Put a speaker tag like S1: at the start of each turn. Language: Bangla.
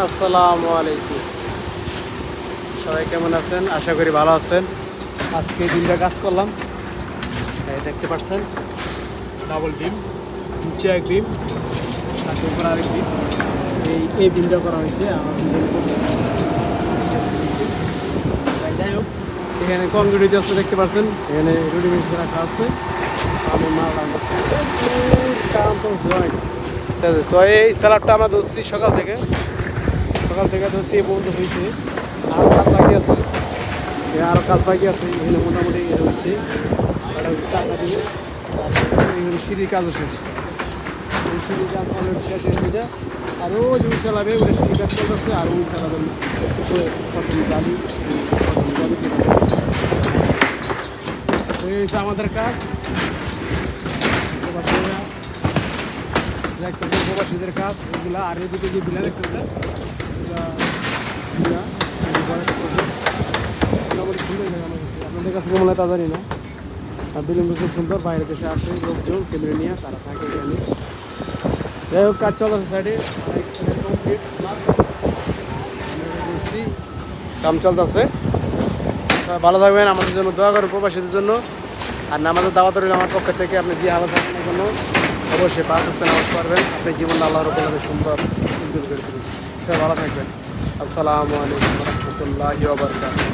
S1: আসসালামু আলাইকুম। সবাই কেমন আছেন? আশা করি ভালো আছেন। আজকে ডিমটা কাজ করলাম, এই দেখতে পাচ্ছেন ডাবল ডিম, নিচে এক ডিম, সাথে উপরে আরেক ডিম। এই ডিমটা করা হয়েছে আমার ডিম করছি। যাই হোক, এখানে কংক্রিট আছে দেখতে পাচ্ছেন, এখানে রুটি মিক্স রাখা আছে। আমার মাল রাখছে কাম তো অনেক। তো এই স্যালাডটা আমরা ধরছি সকাল থেকে ধরছি এ পর্যন্ত হয়েছে। আরও কাজ বাকি আছে, এখানে মোটামুটি হয়েছে। টাকা দিয়ে এখানে সিঁড়ির কাজও শেষ, সিঁড়ির কাজ অলরেডি শেষ হয়েছে। এটা আরও যদি চালাবে ওটা সিঁড়ির কাজ চলতেছে, আর ওই চালাবেন প্রথম জালি হয়েছে আমাদের কাজ। দেখতেছেন প্রবাসীদের কাজ এগুলা, আর এদিকে যে বিলা দেখতেছে মোটামুটি সুন্দর লাগে আমার কাছে। আপনাদের কাছে কেমন হয় তা জানি না। আর বিল্ডিং খুব সুন্দর, বাইরে দেশে আসে লোকজন ক্যামেরা নিয়ে, তারা থাকে এখানে। যাই হোক, কাজ চলছে সাইডে, কাম চলতেছে। ভালো থাকবেন, আমাদের জন্য দোয়া করেন, প্রবাসীদের জন্য। আর নামাজের দাওয়াত রইল আমার পক্ষ থেকে। আপনি যে হালত থাকেন না কেন অবশ্যই পাঁচ ওয়াক্ত নামাজ পড়বেন। আপনি জীবন আল্লাহর উপরে সুন্দর উজ্জ্বল করে দেবেন। সবাই ভালো থাকবেন। আসসালামু আলাইকুম ওয়া রাহমাতুল্লাহি ওয়া বারাকাতুহু।